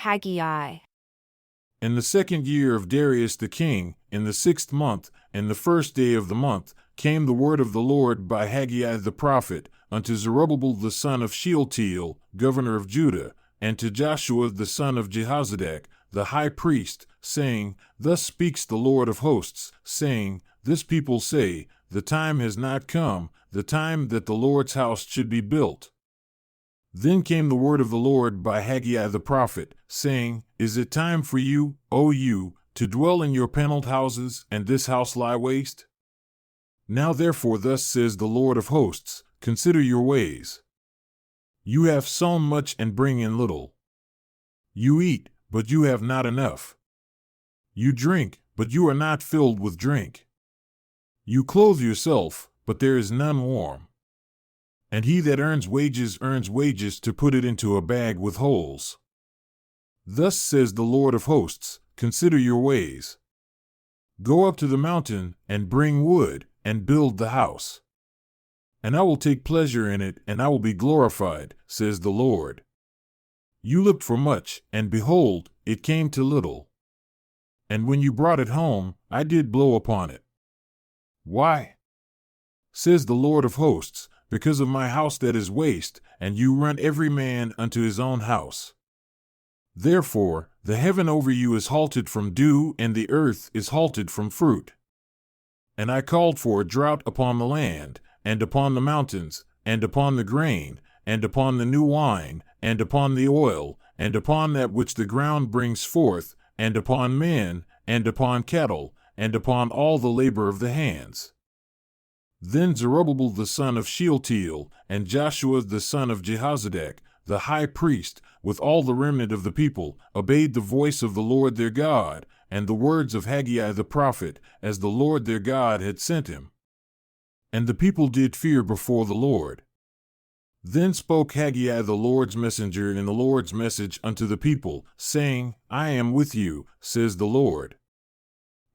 Haggai. In the 2nd year of Darius the king, in the 6th month, in the 1st day of the month, came the word of the Lord by Haggai the prophet, unto Zerubbabel the son of Shealtiel, governor of Judah, and to Joshua the son of Jehozadak, the high priest, saying, Thus speaks the Lord of hosts, saying, This people say, The time has not come, the time that the Lord's house should be built. Then came the word of the Lord by Haggai the prophet, saying, Is it time for you, O you, to dwell in your paneled houses, and this house lie waste? Now therefore thus says the Lord of hosts, Consider your ways. You have sown much and bring in little. You eat, but you have not enough. You drink, but you are not filled with drink. You clothe yourself, but there is none warm. And he that earns wages to put it into a bag with holes. Thus says the Lord of hosts, Consider your ways. Go up to the mountain, and bring wood, and build the house. And I will take pleasure in it, and I will be glorified, says the Lord. You looked for much, and behold, it came to little. And when you brought it home, I did blow upon it. Why? Says the Lord of hosts, because of my house that is waste, and you run every man unto his own house. Therefore, the heaven over you is halted from dew, and the earth is halted from fruit. And I called for a drought upon the land, and upon the mountains, and upon the grain, and upon the new wine, and upon the oil, and upon that which the ground brings forth, and upon men, and upon cattle, and upon all the labor of the hands. Then Zerubbabel the son of Shealtiel, and Joshua the son of Jehozadak, the high priest, with all the remnant of the people, obeyed the voice of the Lord their God, and the words of Haggai the prophet, as the Lord their God had sent him. And the people did fear before the Lord. Then spoke Haggai the Lord's messenger in the Lord's message unto the people, saying, I am with you, says the Lord.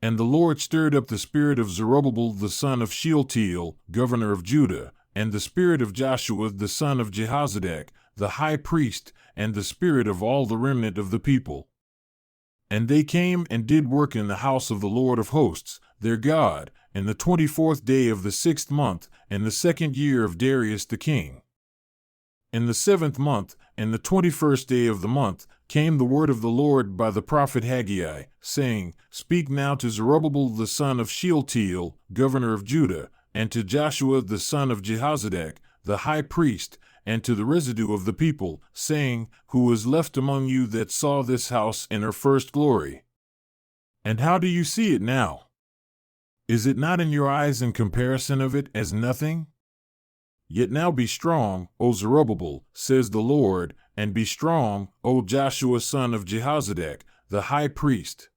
And the Lord stirred up the spirit of Zerubbabel the son of Shealtiel, governor of Judah, and the spirit of Joshua the son of Jehozadak, the high priest, and the spirit of all the remnant of the people. And they came and did work in the house of the Lord of hosts, their God, in the 24th day of the 6th month, in the 2nd year of Darius the king. In the 7th month, in the 21st day of the month, came the word of the Lord by the prophet Haggai, saying, Speak now to Zerubbabel the son of Shealtiel, governor of Judah, and to Joshua the son of Jehozadak, the high priest, and to the residue of the people, saying, Who is left among you that saw this house in her first glory? And how do you see it now? Is it not in your eyes in comparison of it as nothing? Yet now be strong, O Zerubbabel, says the Lord, and be strong, O Joshua son of Jehozadak, the high priest.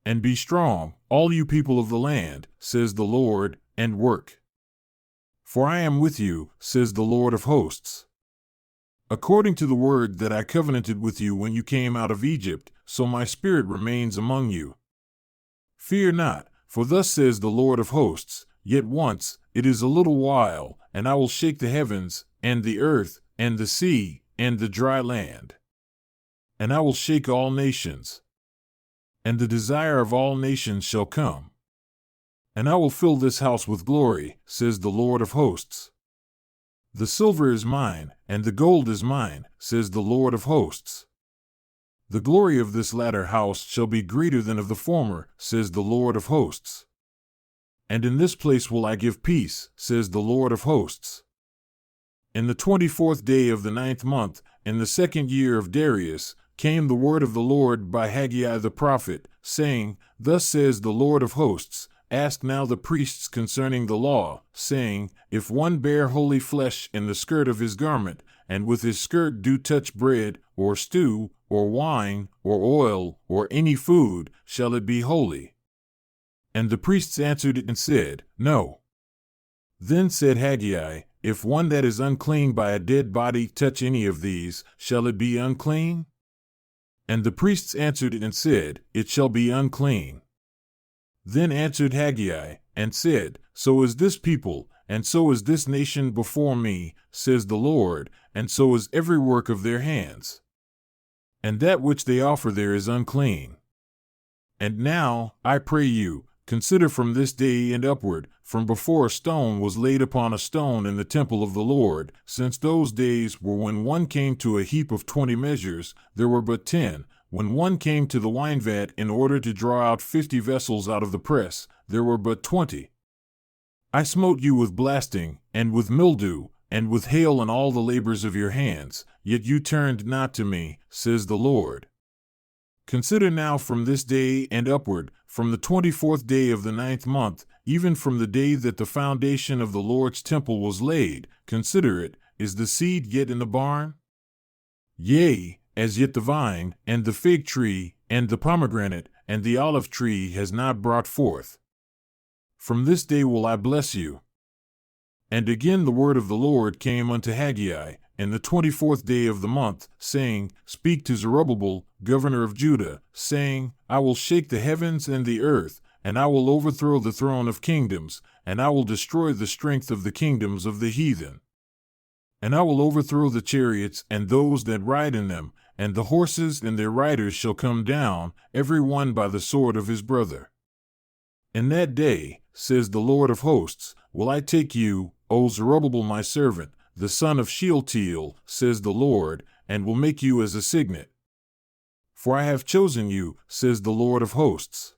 And be strong, all you people of the land, says the Lord, and work. For I am with you, says the Lord of hosts. According to the word that I covenanted with you when you came out of Egypt, so my spirit remains among you. Fear not, for thus says the Lord of hosts, Yet once, it is a little while, and I will shake the heavens, and the earth, and the sea, and the dry land. And I will shake all nations. And the desire of all nations shall come. And I will fill this house with glory, says the Lord of hosts. The silver is mine, and the gold is mine, says the Lord of hosts. The glory of this latter house shall be greater than of the former, says the Lord of hosts. And in this place will I give peace, says the Lord of hosts. In the 24th day of the 9th month, in the 2nd year of Darius, came the word of the Lord by Haggai the prophet, saying, Thus says the Lord of hosts, Ask now the priests concerning the law, saying, If one bear holy flesh in the skirt of his garment, and with his skirt do touch bread, or stew, or wine, or oil, or any food, shall it be holy? And the priests answered and said, No. Then said Haggai, If one that is unclean by a dead body touch any of these, shall it be unclean? And the priests answered and said, It shall be unclean. Then answered Haggai, and said, So is this people, and so is this nation before me, says the Lord, and so is every work of their hands. and that which they offer there is unclean. And now, I pray you, consider from this day and upward, from before a stone was laid upon a stone in the temple of the Lord, since those days were when one came to a heap of 20 measures, there were but 10. When one came to the wine vat in order to draw out 50 vessels out of the press, there were but 20. I smote you with blasting, and with mildew, and with hail and all the labors of your hands, yet you turned not to me, says the Lord. Consider now from this day and upward, from the 24th day of the 9th month, even from the day that the foundation of the Lord's temple was laid, consider it, is the seed yet in the barn? Yea, as yet the vine, and the fig tree, and the pomegranate, and the olive tree has not brought forth. From this day will I bless you. And again the word of the Lord came unto Haggai, in the 24th day of the month, saying, Speak to Zerubbabel, governor of Judah, saying, I will shake the heavens and the earth, and I will overthrow the throne of kingdoms, and I will destroy the strength of the kingdoms of the heathen. And I will overthrow the chariots and those that ride in them, and the horses and their riders shall come down, every one by the sword of his brother. In that day, says the Lord of hosts, will I take you, O Zerubbabel my servant, the son of Shealtiel, says the Lord, and will make you as a signet. For I have chosen you, says the Lord of hosts.